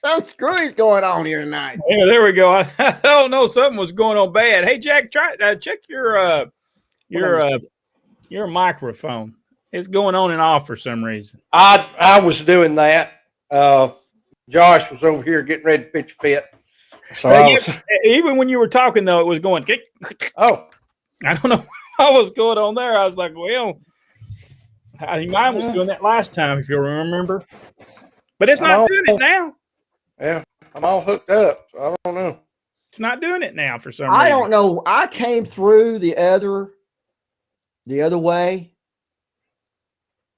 Some screws going on here tonight. Yeah, there we go. I don't know. Something was going on bad. Hey, Jack, try check your microphone. It's going on and off for some reason. I was doing that. Josh was over here getting ready to pitch fit. So even when you were talking, though, it was going. Oh, I don't know what was going on there. I was like, well, I think mine was doing that last time, if you remember. But it's not doing it now. Yeah, I'm all hooked up, so I don't know. It's not doing it now for some reason. I don't know. I came through the other way,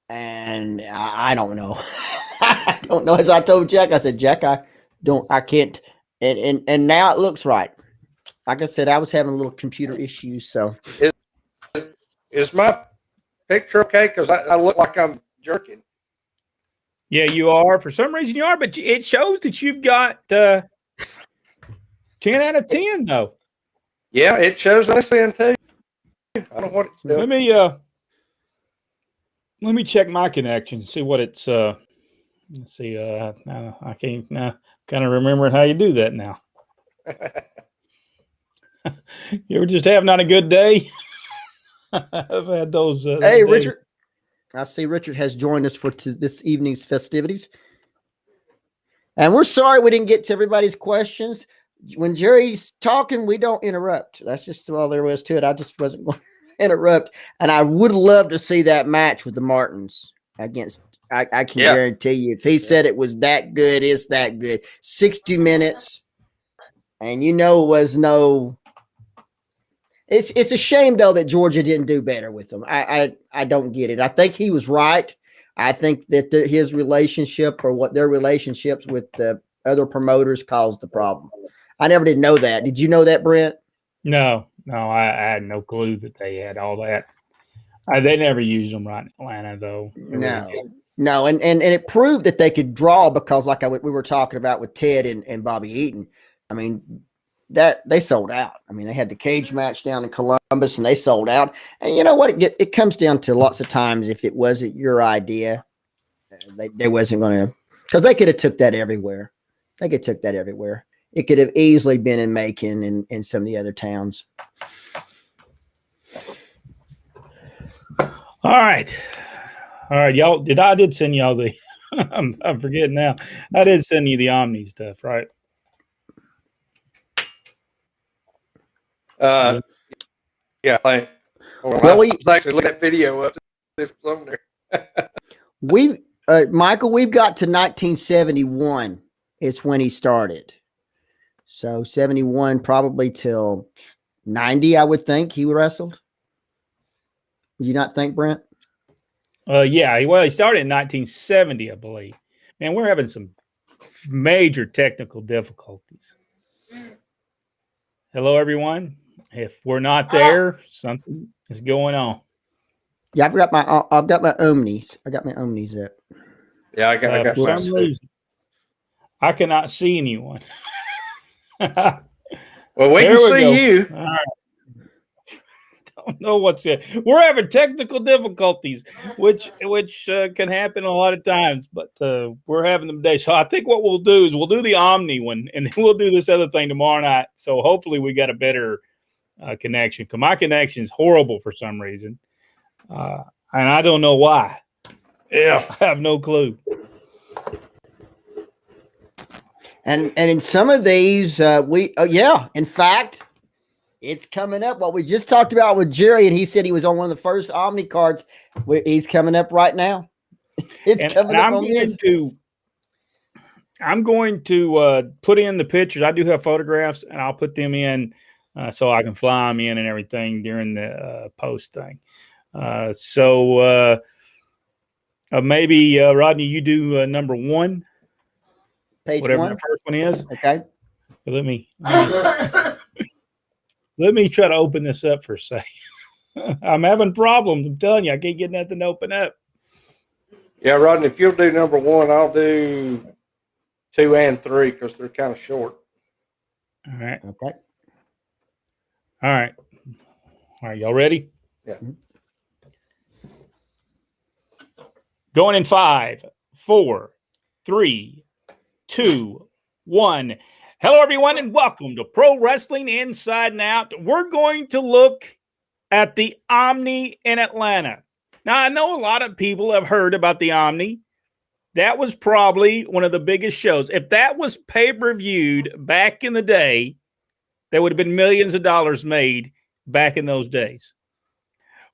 and I don't know. I don't know. As I told Jack, I said, Jack, I can't. And now it looks right. Like I said, I was having a little computer issues. So is my picture okay? Because I look like I'm jerking. Yeah, you are. For some reason you are, but it shows that you've got 10 out of 10, though. Yeah, it shows us in too. I don't know what it's doing. Let me check my connection, see what it's let's see. I can't kind of remember how you do that now. You were just having not a good day. I've had those. Hey, Richard. I see Richard has joined us for this evening's festivities. And we're sorry we didn't get to everybody's questions. When Jerry's talking, we don't interrupt. That's just all there was to it. I just wasn't going to interrupt. And I would love to see that match with the Martins against, I can guarantee you, if he said it was that good, it's that good. 60 minutes. And it was no... It's a shame, though, that Georgia didn't do better with them. I don't get it. I think he was right. I think that his relationship or their relationships with the other promoters caused the problem. I never did know that. Did you know that, Brent? No, I had no clue that they had all that. They never used them right in Atlanta, though. No, and it proved that they could draw because, like we were talking about with Ted and Bobby Eaton, I mean, that they sold out. I mean, they had the cage match down in Columbus and they sold out. And you know what? It comes down to lots of times if it wasn't your idea, they wasn't going to, because they could have took that everywhere. They could have took that everywhere. It could have easily been in Macon and in some of the other towns. All right, y'all. I did send y'all the. I'm forgetting now. I did send you the Omni stuff, right? Yeah. I was actually looking at video up. If it's on there. Michael, we've got to 1971. It's when he started. So 71 probably till 90, I would think he wrestled. Would you not think, Brent? Yeah. Well, he started in 1970, I believe. Man, we're having some major technical difficulties. Hello, everyone. If we're not there, something is going on. Yeah, I've got my Omnis. I got my Omnis up. Yeah, I got for some reason. I cannot see anyone. Well, we can see you. All right. Don't know what's it. We're having technical difficulties, which can happen a lot of times, but we're having them today. So I think what we'll do is we'll do the Omni one, and then we'll do this other thing tomorrow night. So hopefully we got a better connection, because my connection is horrible for some reason, and I don't know why. Yeah, I have no clue. And in some of these, in fact, it's coming up. What we just talked about with Jerry, and he said he was on one of the first Omni cards. He's coming up right now. I'm going to put in the pictures. I do have photographs, and I'll put them in so I can fly them in and everything during the post thing. So maybe Rodney, you do number one. Page whatever one. the first one is. Okay. Let me try to open this up for a second. I'm having problems. I'm telling you, I can't get nothing to open up. Yeah, Rodney, if you'll do number one, I'll do 2 and 3 because they're kind of short. All right. Okay. All right. Y'all ready? Yeah. Going in 5, 4, 3, 2, 1. Hello, everyone, and welcome to Pro Wrestling Inside and Out. We're going to look at the Omni in Atlanta. Now, I know a lot of people have heard about the Omni. That was probably one of the biggest shows. If that was pay-per-viewed back in the day, there would have been millions of dollars made back in those days.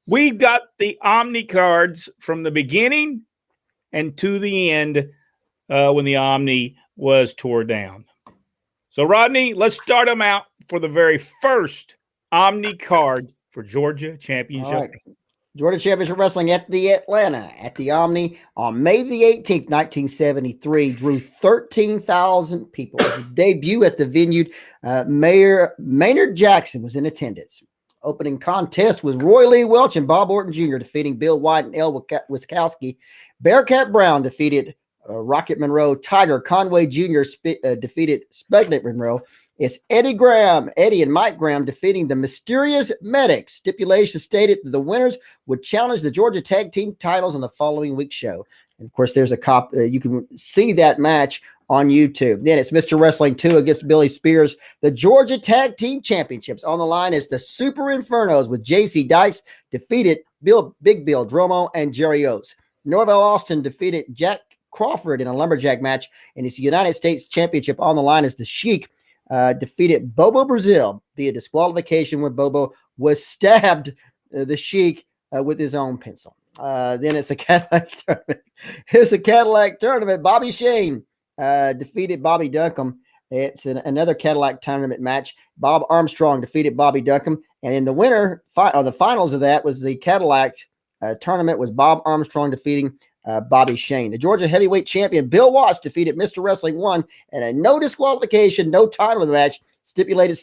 We've got the Omni cards from the beginning and to the end when the Omni was tore down. So, Rodney, let's start them out for the very first Omni card for Georgia Championship. All right. Georgia Championship Wrestling at the Atlanta at the Omni on May the 18th, 1973, drew 13,000 people. It was a debut at the venue. Mayor Maynard Jackson was in attendance. Opening contest was Roy Lee Welch and Bob Orton Jr. defeating Bill White and El Wiskowski. Bearcat Brown defeated Rocket Monroe. Tiger Conway Jr. defeated Sputnik Monroe. It's Eddie and Mike Graham defeating the Mysterious Medics. Stipulation stated that the winners would challenge the Georgia Tag Team titles on the following week's show. And of course, there's a you can see that match on YouTube. Then it's Mr. Wrestling 2 against Billy Spears. The Georgia Tag Team Championships. On the line is the Super Infernos with J.C. Dykes defeated Big Bill Dromo and Jerry Oates. Norvell Austin defeated Jack Crawford in a lumberjack match. And his United States Championship on the line is the Sheik defeated Bobo Brazil via disqualification when Bobo was stabbed the Sheik with his own pencil. Then it's a Cadillac tournament. It's a Cadillac tournament. Bobby Shane defeated Bobby Duncombe. It's another Cadillac tournament match. Bob Armstrong defeated Bobby Duncombe. And in the winner, the finals of that was the Cadillac tournament was Bob Armstrong defeating Bobby Shane. The Georgia heavyweight champion Bill Watts defeated Mr. Wrestling 1 and a no disqualification, no title of the match. Stipulation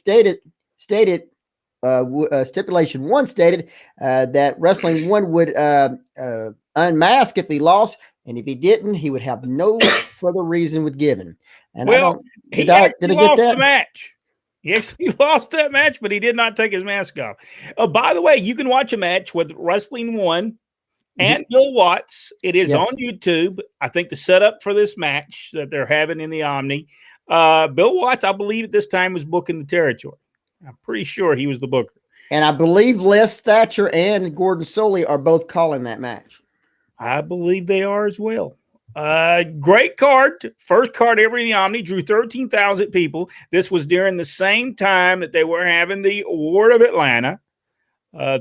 1 stated that Wrestling 1 would unmask if he lost, and if he didn't, he would have no further reason with given. And did I get that? The match. He actually lost that match, but he did not take his mask off. By the way, you can watch a match with Wrestling 1 and Bill Watts. It is on YouTube. I think the setup for this match that they're having in the Omni, Bill Watts, I believe at this time was booking the territory. I'm pretty sure he was the booker. And I believe Les Thatcher and Gordon Soley are both calling that match. I believe they are as well. Great card. First card ever in the Omni. Drew 13,000 people. This was during the same time that they were having the Award of Atlanta.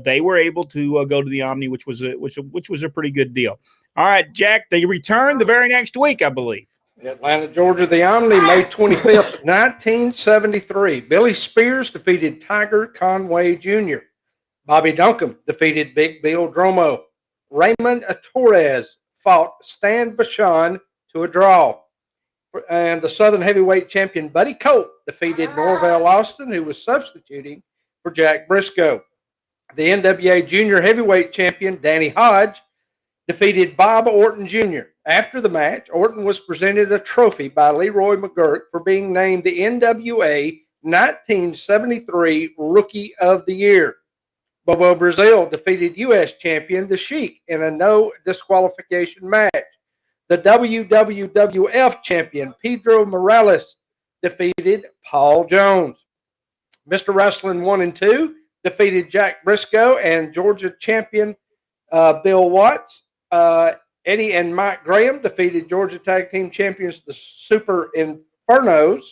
They were able to go to the Omni, which was a pretty good deal. All right, Jack, they returned the very next week, I believe. Atlanta, Georgia, the Omni, May 25th, 1973. Billy Spears defeated Tiger Conway Jr. Bobby Duncombe defeated Big Bill Dromo. Raymond Torres fought Stan Vachon to a draw. And the Southern Heavyweight Champion Buddy Colt defeated Norvell Austin, who was substituting for Jack Briscoe. The NWA Junior Heavyweight Champion Danny Hodge defeated Bob Orton Jr. After the match, Orton was presented a trophy by Leroy McGurk for being named the NWA 1973 Rookie of the Year. Bobo Brazil defeated U.S. Champion The Sheik in a no disqualification match. The WWF Champion Pedro Morales defeated Paul Jones. Mr. Wrestling 1 and 2 defeated Jack Briscoe and Georgia champion Bill Watts. Eddie and Mike Graham defeated Georgia Tag Team Champions, the Super Infernos,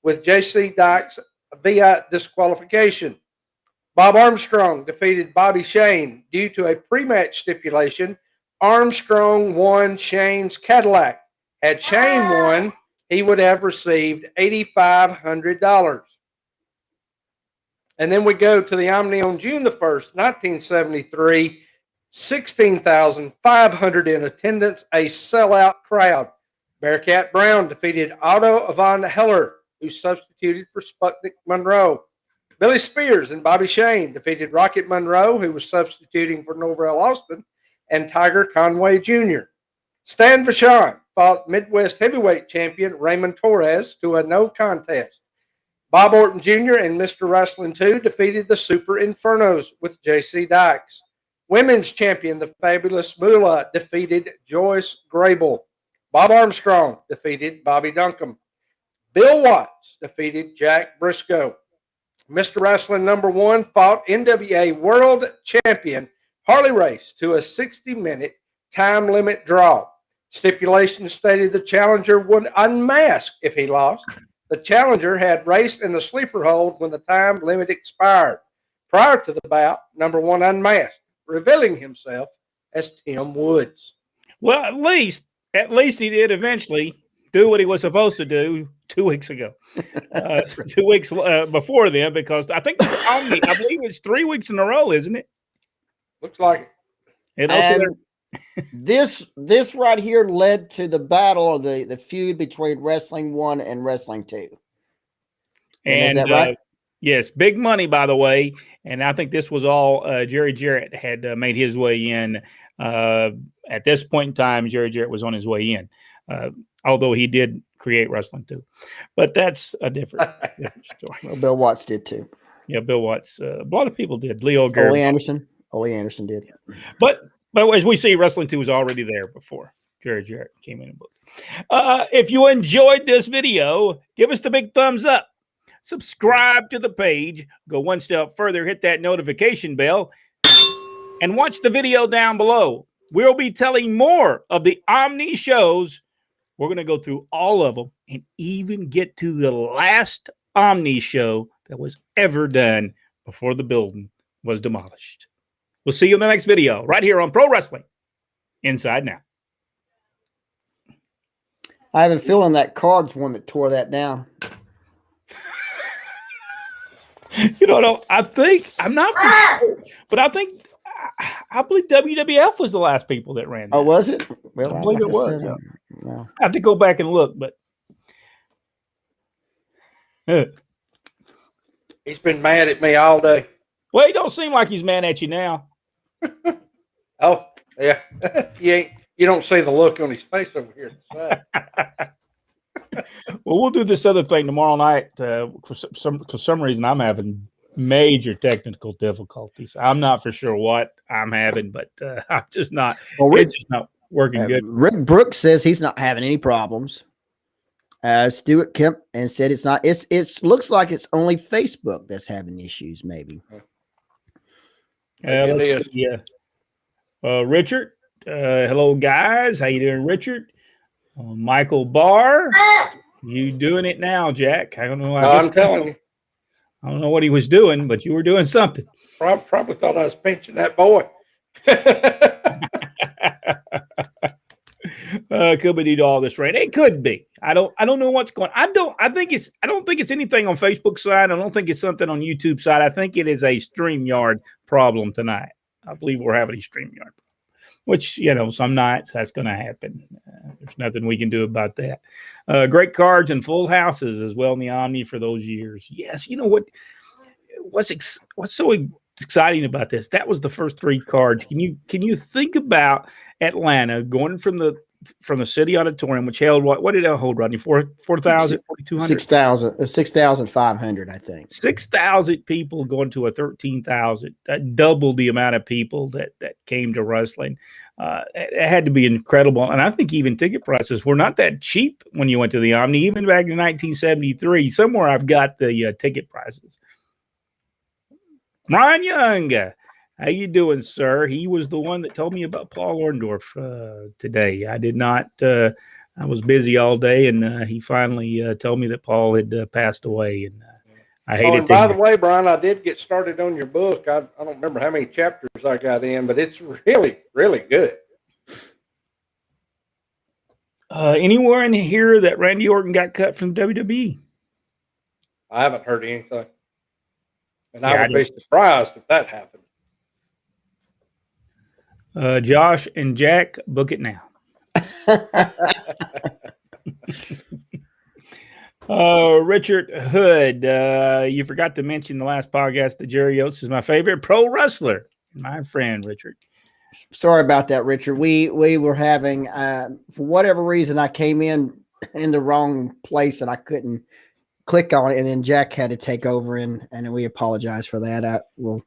with J.C. Dykes via disqualification. Bob Armstrong defeated Bobby Shane due to a pre-match stipulation. Armstrong won Shane's Cadillac. Had Shane won, he would have received $8,500. And then we go to the Omni on June the 1st, 1973, 16,500 in attendance, a sellout crowd. Bearcat Brown defeated Otto von Heller, who substituted for Sputnik Monroe. Billy Spears and Bobby Shane defeated Rocket Monroe, who was substituting for Norvell Austin, and Tiger Conway Jr. Stan Vachon fought Midwest Heavyweight Champion Raymond Torres to a no contest. Bob Orton Jr. and Mr. Wrestling 2 defeated the Super Infernos with J.C. Dykes. Women's champion, the Fabulous Moolah, defeated Joyce Grable. Bob Armstrong defeated Bobby Duncombe. Bill Watts defeated Jack Briscoe. Mr. Wrestling #1 fought NWA World Champion Harley Race to a 60-minute time limit draw. Stipulation stated the challenger would unmask if he lost. The challenger had raced in the sleeper hold when the time limit expired. Prior to the bout, #1 unmasked, revealing himself as Tim Woods. Well, at least he did eventually do what he was supposed to do 2 weeks ago. 2 weeks before then, because I think I believe it's 3 weeks in a row, isn't it? Looks like it. And this right here led to the battle or the feud between Wrestling 1 and Wrestling 2. And is that right? Yes, big money, by the way. And I think this was all Jerry Jarrett had made his way in. At this point in time, Jerry Jarrett was on his way in, although he did create Wrestling 2. But that's a different story. Well, Bill Watts did too. Yeah, Bill Watts. A lot of people did. Leo Garrett. Ole Anderson did. But as we see, Wrestling 2 was already there before Jerry Jarrett came in and booked. If you enjoyed this video, give us the big thumbs up. Subscribe to the page. Go one step further, hit that notification bell, and watch the video down below. We'll be telling more of the Omni shows. We're going to go through all of them and even get to the last Omni show that was ever done before the building was demolished. We'll see you in the next video right here on Pro Wrestling Inside Now. I have a feeling that card's one that tore that down. You know, I'm not for sure, but I believe WWF was the last people that ran that. Oh, was it? Well, I believe it was. Yeah. No. I have to go back and look, but he's been mad at me all day. Well, he don't seem like he's mad at you now. Oh, yeah. You don't see the look on his face over here at the side. Well, we'll do this other thing tomorrow night. For some reason, I'm having major technical difficulties. I'm not for sure what I'm having, but I'm just not. Well, it's just not working good. Rick Brooks says he's not having any problems. Stuart Kemp and said it's not. It looks like it's only Facebook that's having issues. Maybe. Yeah. Richard. Hello, guys. How you doing, Richard? Michael Barr, you doing it now, Jack? I don't know. I'm telling you. I don't know what he was doing, but you were doing something. Probably thought I was pinching that boy. Could be due to all this rain. It could be. I don't know what's going on. I don't think it's anything on Facebook side. I don't think it's something on YouTube side. I think it is a StreamYard problem tonight. I believe we're having a StreamYard problem. Which, some nights that's going to happen. There's nothing we can do about that. Great cards and full houses as well in the Omni for those years. Yes, you know what's so exciting about this? That was the first 3 cards. Can you think about Atlanta going from the City Auditorium, which held what did it hold, Rodney? 4,000, 4,200? 6,500, I think. 6,000 people going to a 13,000. That doubled the amount of people that came to wrestling. It had to be incredible. And I think even ticket prices were not that cheap when you went to the Omni, even back in 1973. Somewhere I've got the ticket prices. Ron Young, how you doing, sir? He was the one that told me about Paul Orndorff today. I did not. I was busy all day, and he finally told me that Paul had passed away. And I hate it. By the way, Brian, I did get started on your book. I don't remember how many chapters I got in, but it's really, really good. Anywhere in here that Randy Orton got cut from WWE? I haven't heard anything. And I would be surprised if that happened. Josh and Jack, book it now. Richard Hood, you forgot to mention the last podcast that Jerry Oates is my favorite pro wrestler. My friend, Richard. Sorry about that, Richard. We were having, for whatever reason, I came in the wrong place and I couldn't click on it, and then Jack had to take over, and we apologize for that. We'll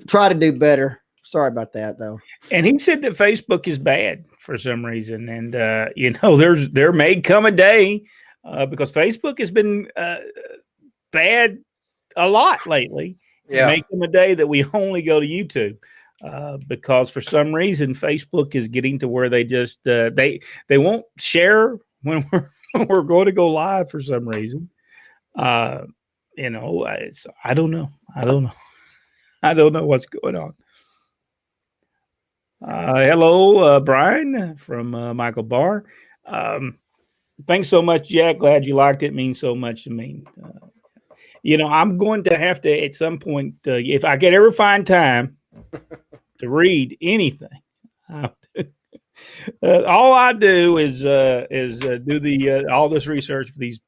try to do better. Sorry about that, though. And he said that Facebook is bad for some reason, and there may come a day because Facebook has been bad a lot lately. Yeah. Make them a day that we only go to YouTube. Because for some reason Facebook is getting to where they just they won't share when we're going to go live for some reason. I don't know. I don't know what's going on. Hello, Brian from Michael Barr. Thanks so much, Jack. Glad you liked it. It means so much to me. I'm going to have to at some point, if I could ever find time to read anything, all I do is do the all this research for these.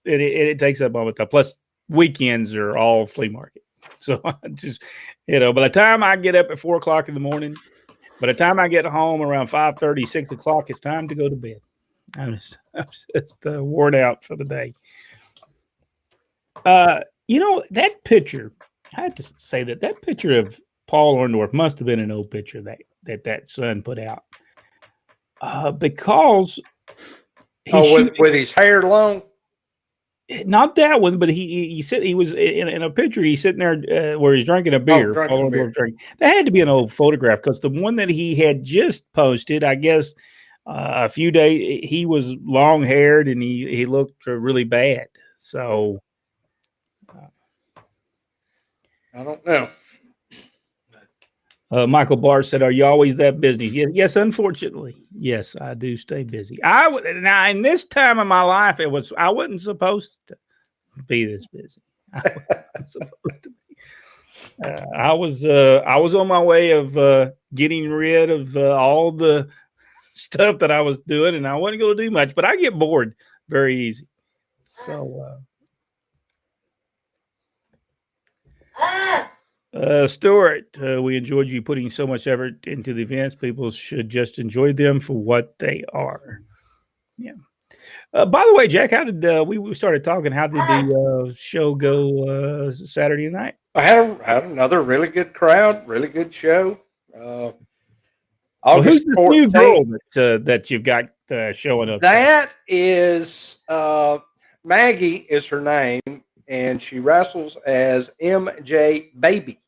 It takes up all the time. Plus, weekends are all flea market. So I just, by the time I get up at 4 o'clock in the morning, by the time I get home around 5:30, 6 o'clock, it's time to go to bed. I'm just worn out for the day. That picture, I have to say that picture of Paul Orndorff must have been an old picture that son put out. Because with his hair long. Not that one, but he said he was in a picture. He's sitting there where he's drinking a beer. Drinking beer. That had to be an old photograph because the one that he had just posted, I guess, a few days, he was long haired and he looked really bad. So I don't know. Michael Barr said, "Are you always that busy?" Yes, unfortunately, yes, I do stay busy. Now in this time of my life, I wasn't supposed to be this busy. I wasn't supposed to be. I was on my way of getting rid of all the stuff that I was doing, and I wasn't going to do much. But I get bored very easy, so. Stuart, we enjoyed you putting so much effort into the events. People should just enjoy them for what they are. Yeah. By the way, Jack, how did we started talking? How did the show go Saturday night? I had another really good crowd, really good show. Who's the new girl that you've got showing up? That is Maggie is her name, and she wrestles as MJ Baby.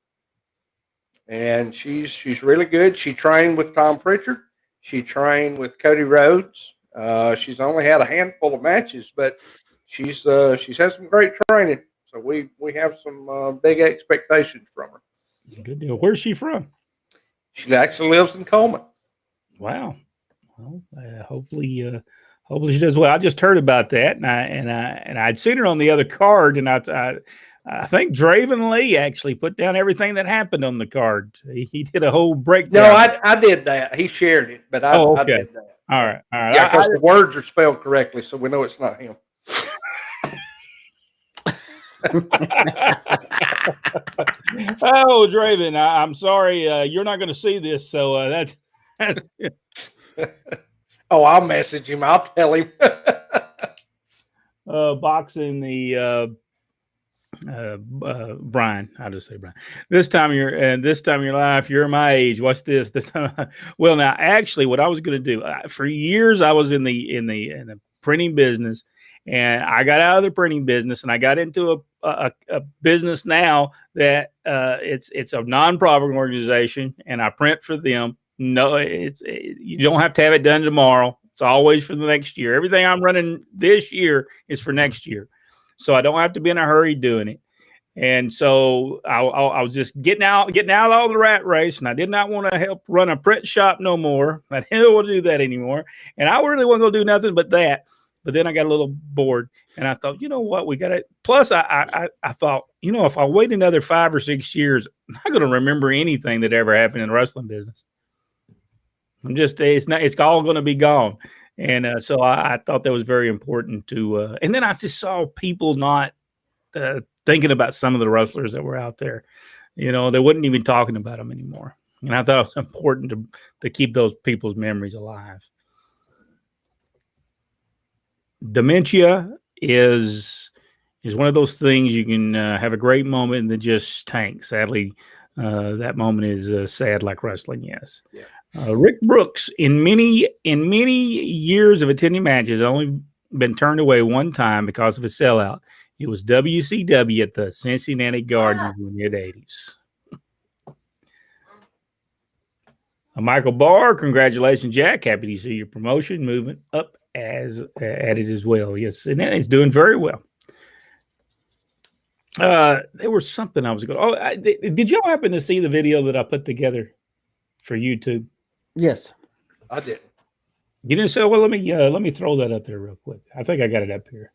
And she's really good. She trained with Tom Pritchard. She trained with Cody Rhodes. She's only had a handful of matches, but she's had some great training. So we have some big expectations from her. Good deal. Where's she from? She actually lives in Coleman. Wow. Well, hopefully she does well. I just heard about that, and I'd seen her on the other card, and I think Draven Lee actually put down everything that happened on the card. He did a whole breakdown. No, I did that. He shared it, but I did that. All right. Yeah, because the words are spelled correctly, so we know it's not him. Oh, Draven, I'm sorry. You're not going to see this, so that's. Oh, I'll message him. I'll tell him. Boxing the Brian. I'll just say Brian. This time of your life, you're my age. What's this? Well, now actually, what I was going to do for years, I was in the printing business, and I got out of the printing business, and I got into a business now that it's a nonprofit organization, and I print for them. No, you don't have to have it done tomorrow. It's always for the next year. Everything I'm running this year is for next year. So I don't have to be in a hurry doing it. And so I was just getting out of all the rat race, and I did not want to help run a print shop no more. I didn't want to do that anymore. And I really wasn't going to do nothing but that. But then I got a little bored, and I thought, you know what, we got to. Plus, I thought, if I wait another 5 or 6 years, I'm not going to remember anything that ever happened in the wrestling business. It's all going to be gone. And so I thought that was very important to. And then I just saw people not thinking about some of the wrestlers that were out there. They wasn't even talking about them anymore. And I thought it was important to keep those people's memories alive. Dementia is one of those things you can have a great moment and then just tank. Sadly, that moment is sad, like wrestling. Yes. Yeah. Rick Brooks, in many years of attending matches, only been turned away one time because of a sellout. It was WCW at the Cincinnati Gardens in the mid-'80s. Michael Barr, congratulations, Jack. Happy to see your promotion movement up as at it as well. Yes, and it's doing very well. There was something I was going. Oh, did y'all happen to see the video that I put together for YouTube? Yes, I didn't. You didn't say, well, let me throw that up there real quick. I think I got it up here.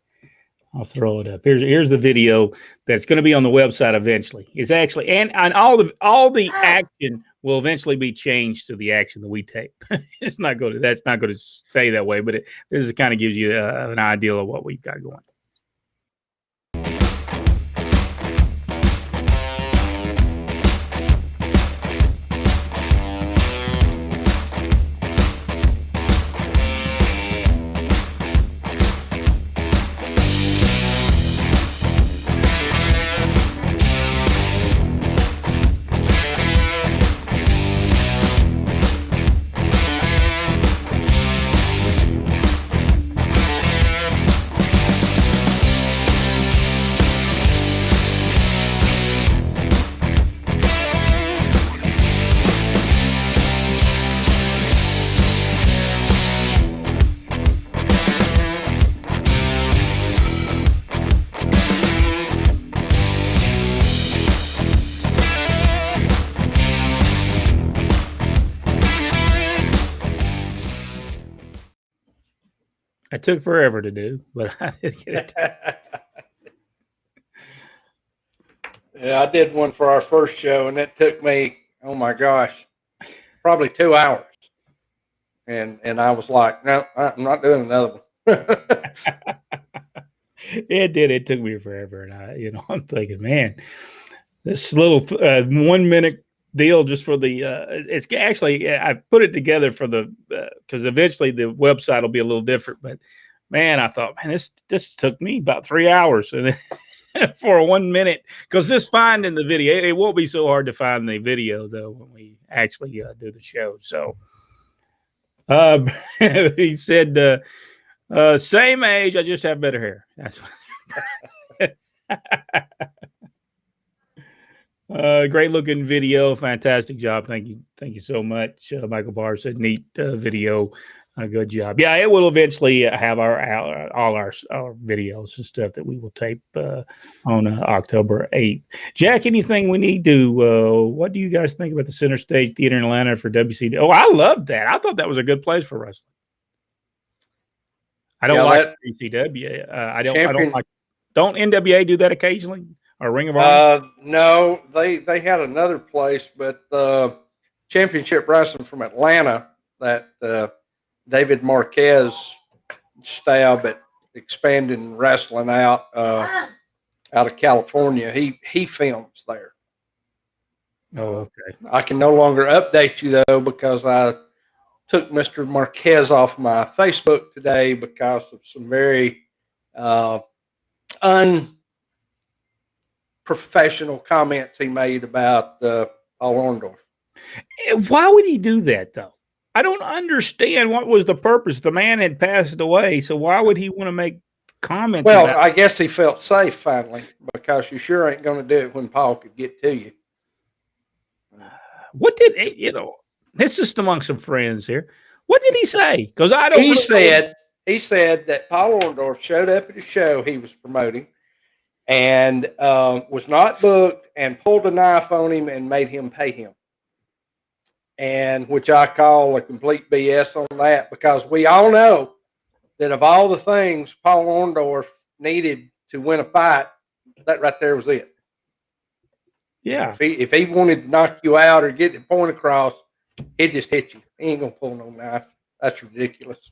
I'll throw it up. Here's the video that's going to be on the website eventually. It's actually and all the action will eventually be changed to the action that we tape. That's not going to stay that way, but this kind of gives you an idea of what we've got going. It took forever to do, but I did get it. Yeah, I did one for our first show, and it took me, oh my gosh, probably 2 hours. And I was like, no, I'm not doing another one. It did. It took me forever, and I'm thinking, man, this little 1 minute deal just for the it's actually I put it together for the because eventually the website will be a little different, but man, I thought, man, this took me about 3 hours and for a 1 minute, because this finding the video, it won't be so hard to find the video though when we actually do the show. So he said same age, I just have better hair. That's what great looking video, fantastic job. Thank you so much. Michael Barr said neat video, good job. Yeah, it will eventually have all our videos and stuff that we will tape on October 8th. Jack, anything we need to? What do you guys think about the Center Stage Theater in Atlanta for WCW? Oh, I love that. I thought that was a good place for wrestling. I don't like WCW. I don't like. Don't NWA do that occasionally? Or Ring of Honor? No, they had another place, but Championship Wrestling from Atlanta, that David Marquez stab at expanding wrestling out of California. He films there. Oh, okay. I can no longer update you though because I took Mr. Marquez off my Facebook today because of some very unprofessional comments he made about Paul Orndorff. Why would he do that, though? I don't understand what was the purpose. The man had passed away, so why would he want to make comments? Well, I guess he felt safe finally because you sure ain't going to do it when Paul could get to you. What did this is among some friends here. What did he say? Because I don't. He said that Paul Orndorff showed up at a show he was promoting and was not booked and pulled a knife on him and made him pay him. And which I call a complete BS on that, because we all know that of all the things Paul Orndorff needed to win a fight, that right there was it. Yeah. If he wanted to knock you out or get the point across, he'd just hit you. He ain't gonna pull no knife. That's ridiculous.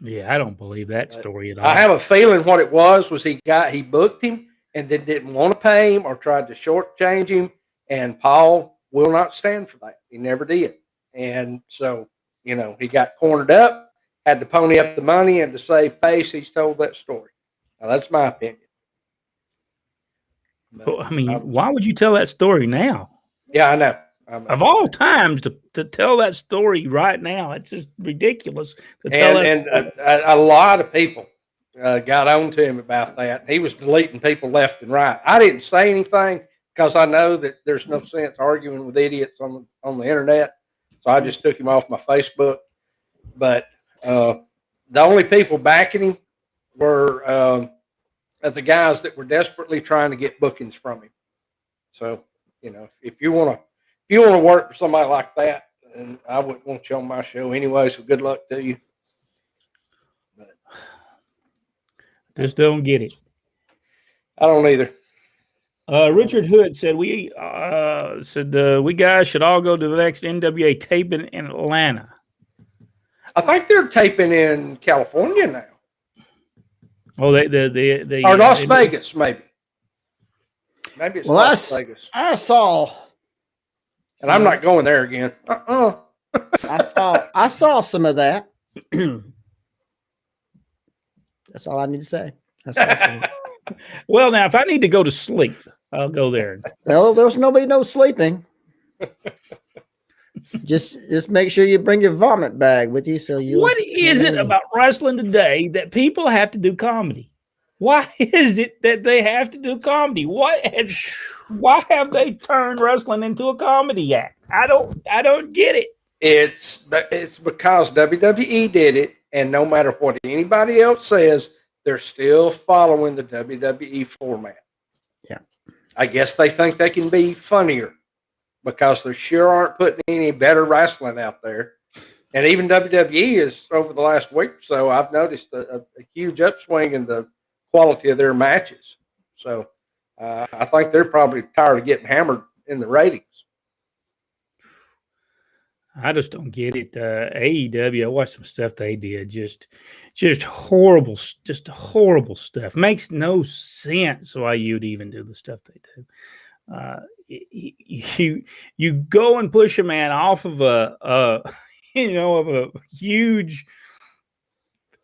Yeah, I don't believe that story at all. I have a feeling what it was he booked him and then didn't want to pay him or tried to shortchange him, and Paul will not stand for that. He never did. And so, he got cornered up, had to pony up the money, and to save face, he's told that story. Now, that's my opinion. Well, I mean, why would you tell that story now? Yeah, I know. Of all times to tell that story right now, it's just ridiculous to tell a lot of people got on to him about that. He was deleting people left and right. I didn't say anything because I know that there's no sense arguing with idiots on the internet. So I just took him off my Facebook. But the only people backing him were the guys that were desperately trying to get bookings from him. So, if you want to work for somebody like that, then I wouldn't want you on my show anyway. So good luck to you. But Just don't get it. I don't either. Richard Hood said we guys should all go to the next NWA taping in Atlanta. I think they're taping in California now. Oh, they or Las Vegas, maybe. Maybe it's Las Vegas. I saw, and I'm not going there again. I saw some of that. That's all I need to say. Well, now if I need to go to sleep, I'll go there. Well, there's no sleeping. Just make sure you bring your vomit bag with you. So you. What is it about wrestling today that people have to do comedy? Why is it that they have to do comedy? Why have they turned wrestling into a comedy act? I don't get it. It's because WWE did it, and no matter what anybody else says, they're still following the WWE format. Yeah. I guess they think they can be funnier because they sure aren't putting any better wrestling out there. And even WWE is, over the last week or so, I've noticed a huge upswing in the quality of their matches. So I think they're probably tired of getting hammered in the ratings. I just don't get it. AEW, I watched some stuff they did. Just horrible stuff. Makes no sense why you'd even do the stuff they do. You go and push a man off of of a huge,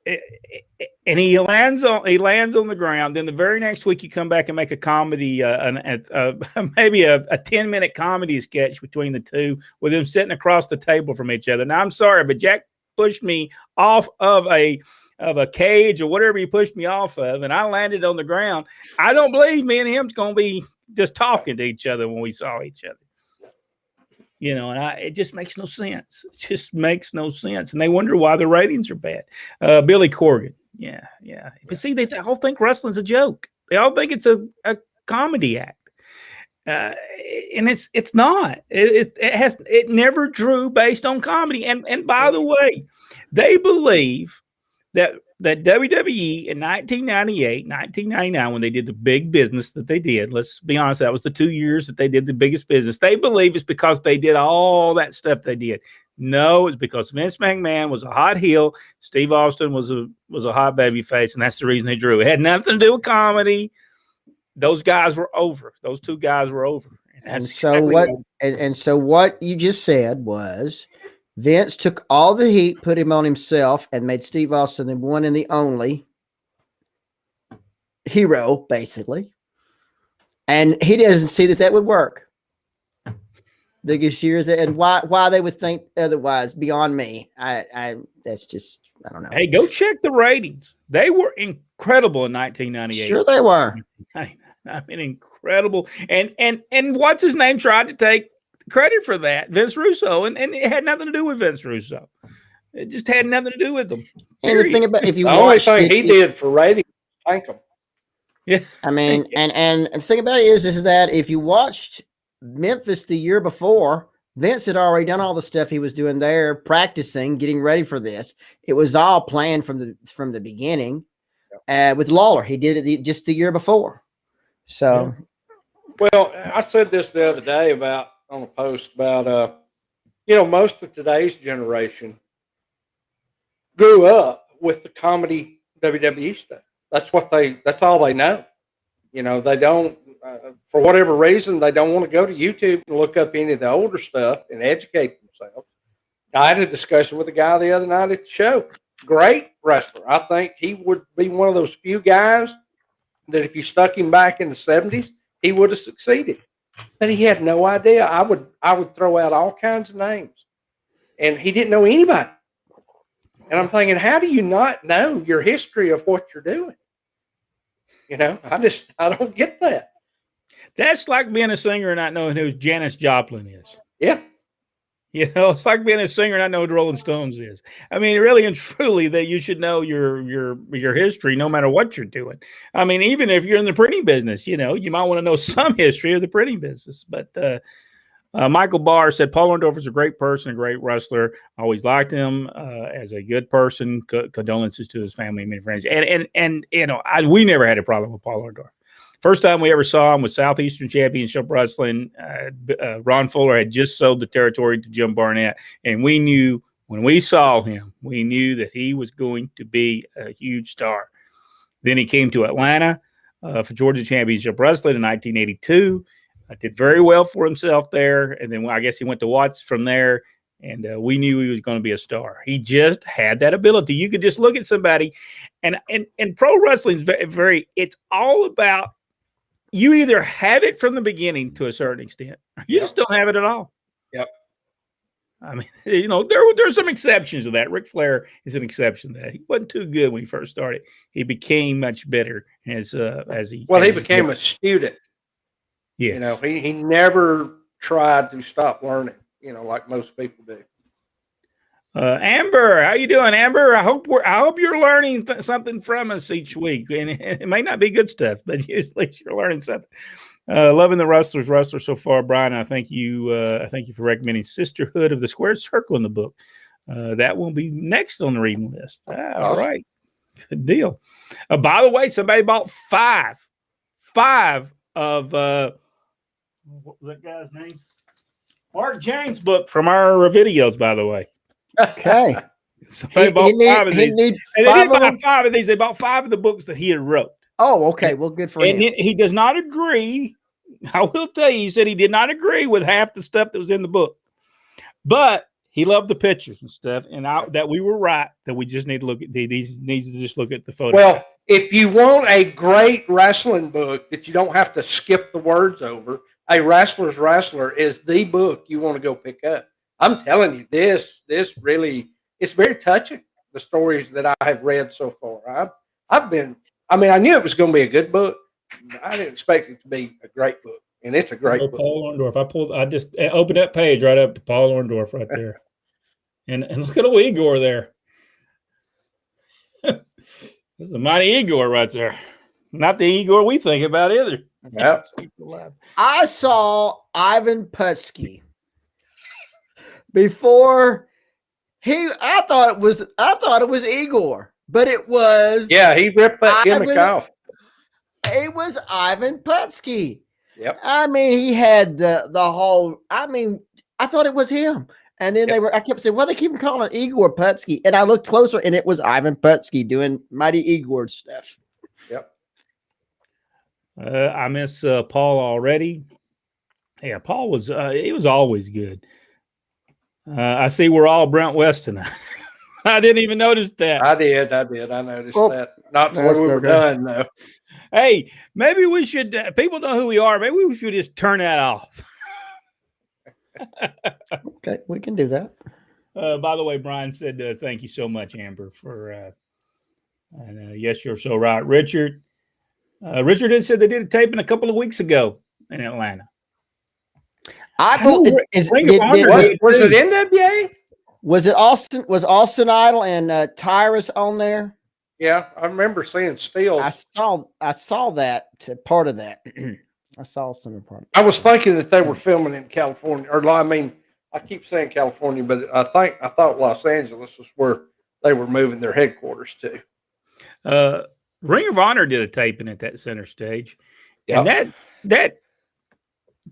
and he lands on the ground. Then the very next week you come back and make a comedy, maybe a 10-minute comedy sketch between the two with them sitting across the table from each other. Now I'm sorry, but Jack pushed me off of a cage or whatever he pushed me off of, and I landed on the ground. I don't believe me and him's going to be just talking to each other when we saw each other. And it just makes no sense. It just makes no sense. And they wonder why the ratings are bad. Billy Corgan. Yeah. But see, they all think wrestling's a joke. They all think it's a comedy act. And it's not. It never drew based on comedy. And by the way, they believe that WWE in 1998, 1999, when they did the big business that they did, let's be honest, that was the 2 years that they did the biggest business. They believe it's because they did all that stuff they did. No, it's because Vince McMahon was a hot heel, Steve Austin was a hot baby face, and that's the reason they drew. It had nothing to do with comedy. Those guys were over. Those two guys were over. And so what you just said was Vince took all the heat, put him on himself, and made Steve Austin the one and the only hero, basically. And he doesn't see that would work. Biggest years, and why they would think otherwise, beyond me. That's just, I don't know. Hey, go check the ratings. They were incredible in 1998. Sure they were. I mean, incredible. And what's his name tried to take credit for that, Vince Russo, and it had nothing to do with Vince Russo. It just had nothing to do with them. And the thing about, if you the only thing he did for ratings, thank him. Yeah, I mean, and the thing about it is that if you watched Memphis the year before, Vince had already done all the stuff he was doing there, practicing, getting ready for this. It was all planned from the beginning. With Lawler, he did it just the year before. So, well, I said this the other day on a post about most of today's generation grew up with the comedy WWE stuff. That's all they know. They don't, for whatever reason, they don't want to go to YouTube and look up any of the older stuff and educate themselves. I had a discussion with a guy the other night at the show. Great wrestler. I think he would be one of those few guys that if you stuck him back in the 70s, he would have succeeded. But he had no idea. I would throw out all kinds of names, and he didn't know anybody. And I'm thinking, how do you not know your history of what you're doing? You know, I don't get that. That's like being a singer and not knowing who Janis Joplin is. Yeah. You know, it's like being a singer and not know who the Rolling Stones is. I mean, really and truly, that you should know your history no matter what you're doing. I mean, even if you're in the printing business, you know, you might want to know some history of the printing business. But Michael Barr said Paul Orndorff is a great person, a great wrestler. I always liked him as a good person. Condolences to his family and many friends. And you know, we never had a problem with Paul Orndorff. First time we ever saw him was Southeastern Championship Wrestling. Ron Fuller had just sold the territory to Jim Barnett, and we knew when we saw him, we knew that he was going to be a huge star. Then he came to Atlanta for Georgia Championship Wrestling in 1982. Did very well for himself there, and then I guess he went to Watts from there, and we knew he was going to be a star. He just had that ability. You could just look at somebody, and pro wrestling is very. It's all about. You either have it from the beginning to a certain extent, or you just don't have it at all. Yep. I mean, you know, there's some exceptions to that. Ric Flair is an exception to that. He wasn't too good when he first started. He became much better as he. Well, he became a student. Yes. You know, he never tried to stop learning. You know, like most people do. Amber, how you doing, Amber? I hope you're learning something from us each week, and it may not be good stuff, but at least you're learning something. Loving the wrestlers so far, Brian. I thank you for recommending Sisterhood of the Square Circle in the book. That will be next on the reading list. All right, good deal. By the way, somebody bought five of what was that guy's name? Mark James' book from our videos. By the way. Okay. So they bought five of these. And they didn't buy them? 5 of these. They bought 5 of the books that he had wrote. Oh, okay. Well, good for him. And he does not agree. I will tell you, he said he did not agree with half the stuff that was in the book. But he loved the pictures and stuff. And that we were right, that we just need to look at these. Needs to just look at the photos. Well, if you want a great wrestling book that you don't have to skip the words over, A Wrestler's Wrestler is the book you want to go pick up. I'm telling you, this really, it's very touching, the stories that I have read so far. I knew it was going to be a good book. I didn't expect it to be a great book, and it's a great book. Paul Orndorff. I just opened that page right up to Paul Orndorff right there. and look at old Igor there. This is a mighty Igor right there. Not the Igor we think about either. Yep. I saw Ivan Putski before I thought it was Igor, but it was. Yeah, he ripped that gimmick off. It was Ivan Putski. Yep. I mean, he had the whole. I mean, I thought it was him, and then I kept saying, "Well, they keep calling it Igor Putski," and I looked closer, and it was Ivan Putski doing Mighty Igor stuff. Yep. I miss Paul already. Yeah, Paul was. He was always good. I see we're all Brent West tonight. I didn't even notice that. I did. I noticed that. Not when we were done, though. Hey, maybe we should. People know who we are. Maybe we should just turn that off. Okay, we can do that. By the way, Brian said, "Thank you so much, Amber, for." And yes, you're so right, Richard. Richard had said they did a taping a couple of weeks ago in Atlanta. Was it NWA? Was it Austin? Was Austin Idol and Tyrus on there? Yeah, I remember seeing stills. I saw that part of that. I saw some part of it. I was thinking that they were filming in California, I keep saying California, but I thought Los Angeles was where they were moving their headquarters to. Ring of Honor did a taping at that center stage, yep. And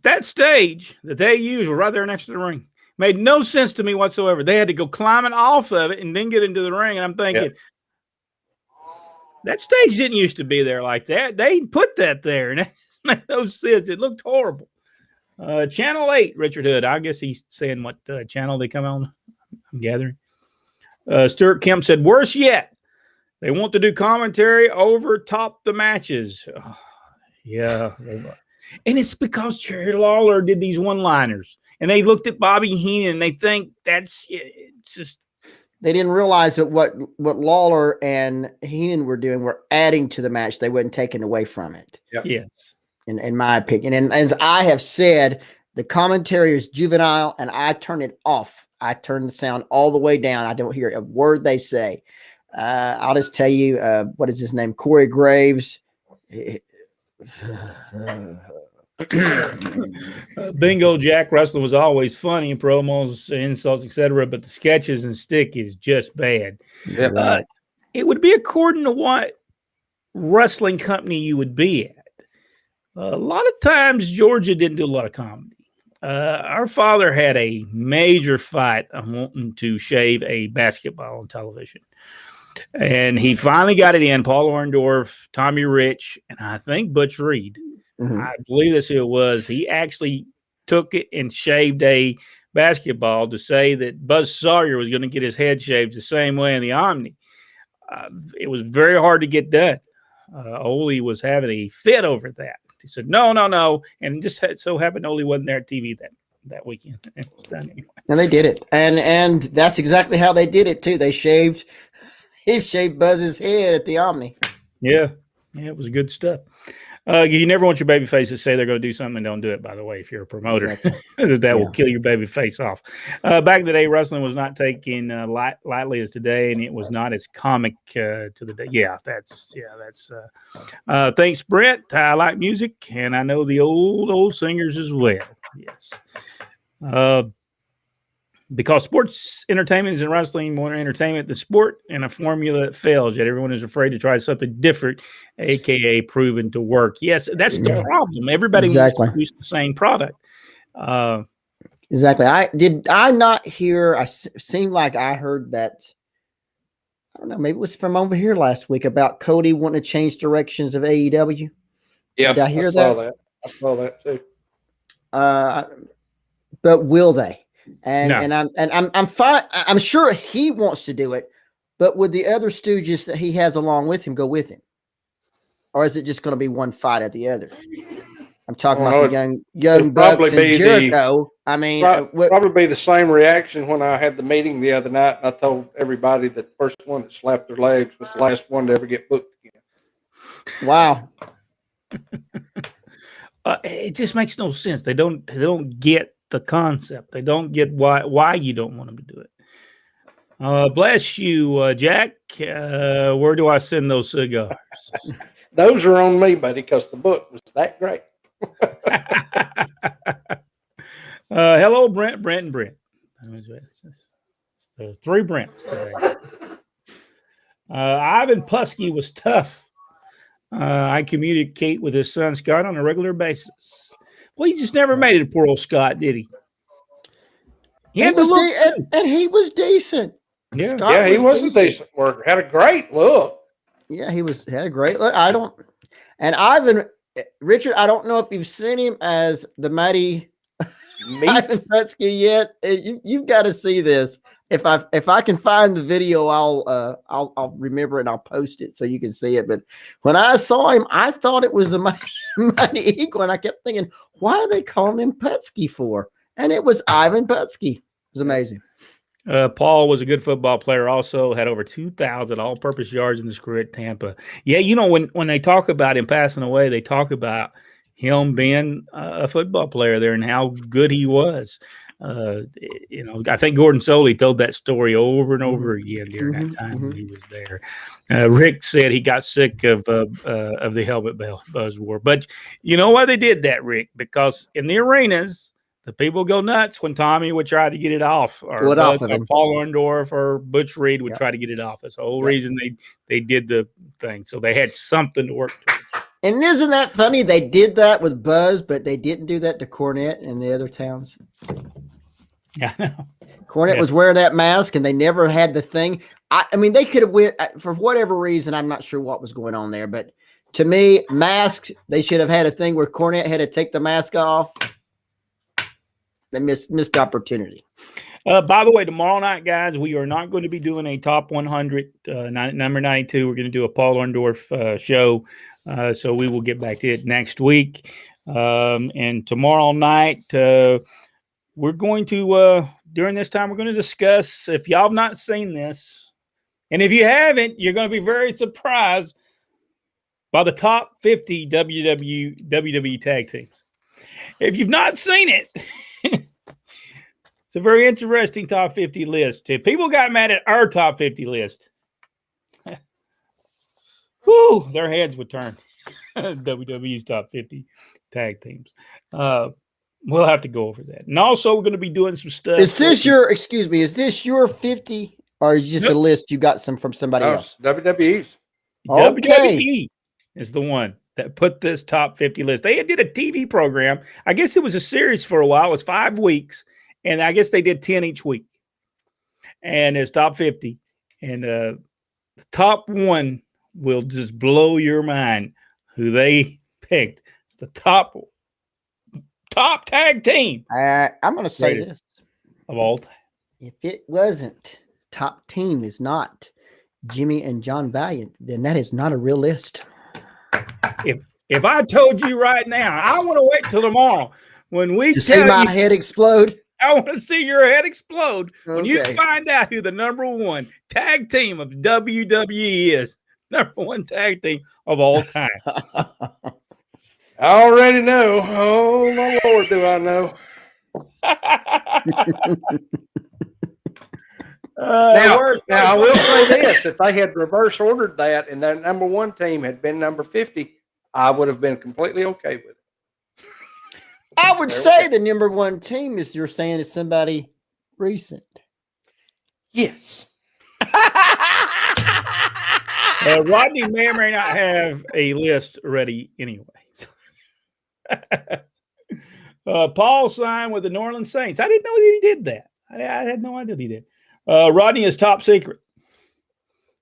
that stage that they used was right there next to the ring. Made no sense to me whatsoever. They had to go climbing off of it and then get into the ring. And I'm thinking, that stage didn't used to be there like that. They put that there, and that made no sense. It looked horrible. Channel 8, Richard Hood. I guess he's saying what channel they come on. I'm gathering. Stuart Kemp said, worse yet, they want to do commentary over top the matches. Oh, yeah. And it's because Jerry Lawler did these one-liners. And they looked at Bobby Heenan and they think it's just They didn't realize that what Lawler and Heenan were doing were adding to the match. They weren't taking away from it. Yep. Yes. In my opinion. And as I have said, the commentary is juvenile, and I turn it off. I turn the sound all the way down. I don't hear a word they say. I'll just tell you, what is his name? Corey Graves. Bingo Jack wrestling was always funny, promos, insults, etc. But the sketches and stick is just bad. Yeah. Right. It would be according to what wrestling company you would be at. A lot of times, Georgia didn't do a lot of comedy. Our father had a major fight on wanting to shave a basketball on television. And he finally got it in. Paul Orndorff, Tommy Rich, and I think Butch Reed. Mhm. I believe that's who it was. He actually took it and shaved a basketball to say that Buzz Sawyer was going to get his head shaved the same way in the Omni. It was very hard to get done. Ole was having a fit over that. He said, no. And just so happened Ole wasn't there at TV that weekend. It was done anyway. And they did it. And that's exactly how they did it, too. They shaved Buzz's head at the Omni. Yeah, it was good stuff. You never want your baby face to say they're going to do something and don't do it, by the way, if you're a promoter. Exactly. that will kill your baby face off. Back in the day, wrestling was not taken lightly as today, and it was not as comic to the day. Thanks, Brent. I like music, and I know the old singers as well. Yes. Because sports entertainment is in wrestling more entertainment than sport, and a formula that fails, yet everyone is afraid to try something different, aka proven to work. Yes, that's the problem. Everybody wants to use the same product. Exactly. I not hear? I seemed like I heard that. I don't know. Maybe it was from over here last week about Cody wanting to change directions of AEW. Yeah, did I hear that? I saw that too. But will they? And No. I'm fine. I'm sure he wants to do it, but would the other stooges that he has along with him go with him, or is it just going to be one fight at the other? I'm talking about the young Bucks and Jericho. Probably be the same reaction when I had the meeting the other night, and I told everybody that the first one that slapped their legs was the last one to ever get booked again. Wow. It just makes no sense. They don't get the concept. They don't get why you don't want them to do it. Bless you, Jack. Where do I send those cigars? Those are on me, buddy, because the book was that great. Hello, Brent, and Brent. It's 3 Brents today. Ivan Putski was tough. I communicate with his son Scott on a regular basis. Well, he just never made it, poor old Scott, did he? He was decent. Yeah, Scott he was a decent worker. Had a great look. Yeah, had a great look. And Ivan, Richard, I don't know if you've seen him as the mighty Ivan Putski yet. You've got to see this. If I can find the video, I'll remember it and I'll post it so you can see it. But when I saw him, I thought it was a mighty equal, and I kept thinking, why are they calling him Putski for? And it was Ivan Putski. It was amazing. Paul was a good football player. Also had over 2,000 all-purpose yards in his career at Tampa. Yeah, when they talk about him passing away, they talk about him being a football player there and how good he was. I think Gordon Soley told that story over and over again during that time when he was there. Rick said he got sick of the helmet Buzz wore. But you know why they did that, Rick? Because in the arenas, the people go nuts when Tommy would try to get it off, or Paul Orndorff or Butch Reed would try to get it off. That's the whole reason they did the thing. So they had something to work towards. And isn't that funny? They did that with Buzz, but they didn't do that to Cornette and the other towns. Yeah, I know. Cornette was wearing that mask, and they never had the thing. I mean, they could have went for whatever reason. I'm not sure what was going on there, but to me, masks, they should have had a thing where Cornette had to take the mask off. They missed opportunity. By the way, tomorrow night, guys, we are not going to be doing a top 100, number 92. We're going to do a Paul Orndorff show. So we will get back to it next week. And tomorrow night, we're going to during this time, we're going to discuss, if y'all have not seen this, and if you haven't, you're going to be very surprised by the top 50 WWE tag teams. If you've not seen it, it's a very interesting top 50 list. If people got mad at our top 50 list, whoo, their heads would turn. WWE's top 50 tag teams. We'll have to go over that. And also, we're going to be doing some stuff. Is this your 50 or is just a list you got some from somebody else? WWE's. Okay. WWE is the one that put this top 50 list. They did a TV program. I guess it was a series for a while. It was 5 weeks. And I guess they did 10 each week. And it's top 50. And the top one will just blow your mind who they picked. It's the top tag team. I'm going to say this. Of all time. If it wasn't top team is not Jimmy and John Valiant, then that is not a real list. If I told you right now, I want to wait till tomorrow when we see my head explode. I want to see your head explode when you find out who the number one tag team of WWE is. Number one tag team of all time. I already know. Oh, my Lord, do I know. Now, I will say this. If they had reverse ordered that and that number one team had been number 50, I would have been completely okay with it. I would say the number one team you're saying is somebody recent. Yes. Rodney may or may not have a list ready anyway. Paul signed with the New Orleans Saints. I didn't know that he did that. I had no idea he did. Rodney is top secret.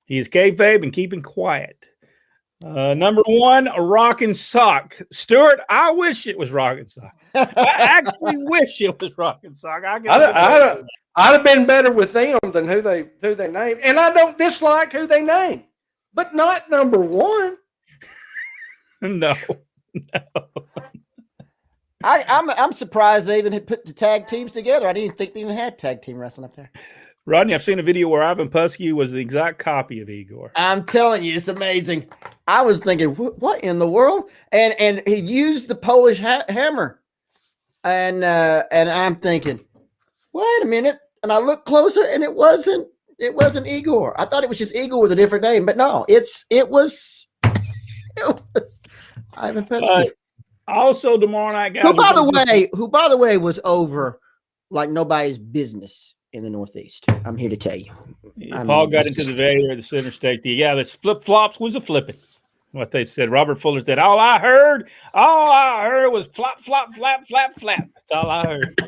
He is kayfabe and keeping quiet. Number one, a rockin' sock. Stuart, I wish it was rockin' sock. I actually wish it was rockin' sock. I'd have been better with them than who they named. And I don't dislike who they named, but not number one. No. I'm surprised they even had put the tag teams together. I didn't think they even had tag team wrestling up there. Rodney, I've seen a video where Ivan Putski was the exact copy of Igor. I'm telling you, it's amazing. I was thinking, what in the world? And he used the Polish hammer, and I'm thinking, wait a minute. And I looked closer, and it wasn't Igor. I thought it was just Igor with a different name, but no, it was Ivan Putski. Also, tomorrow night, guys. Who by the way was over like nobody's business in the Northeast. I'm here to tell you. Paul got into the video at the center stage. This flip-flops was a flipping. What they said. Robert Fuller said, all I heard was flop, flop, flap, flap, flap. That's all I heard.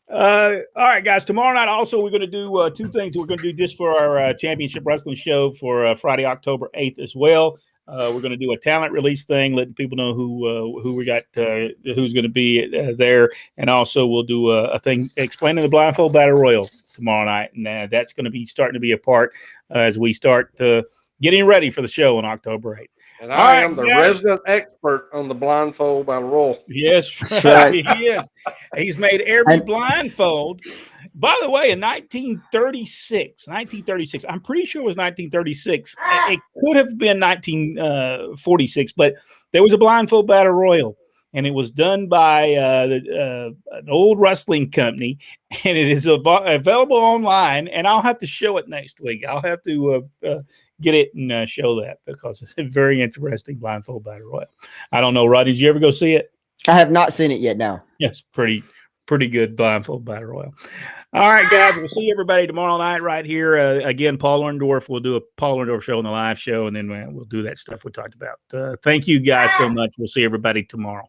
All right, guys. Tomorrow night, also, we're going to do 2 things. We're going to do this for our championship wrestling show for Friday, October 8th as well. We're going to do a talent release thing, letting people know who we got, who's going to be there, and also we'll do a thing explaining the blindfold battle royal tomorrow night, and that's going to be starting to be a part as we start getting ready for the show on October 8th. And I am the resident expert on the blindfold battle royal. Yes, right. He is. He's made every blindfold. By the way, in 1936, I'm pretty sure it was 1936. It could have been 1946, but there was a blindfold battle royal, and it was done by an old wrestling company, and it is available online, and I'll have to show it next week. I'll have to get it and show that because it's a very interesting blindfold battle royal. I don't know, Rod, did you ever go see it? I have not seen it yet, no. Yes, pretty good blindfold battle royal. All right, guys, we'll see everybody tomorrow night right here. Again, Paul Orndorff. We'll do a Paul Orndorff show on the live show, and then we'll do that stuff we talked about. Thank you guys so much. We'll see everybody tomorrow.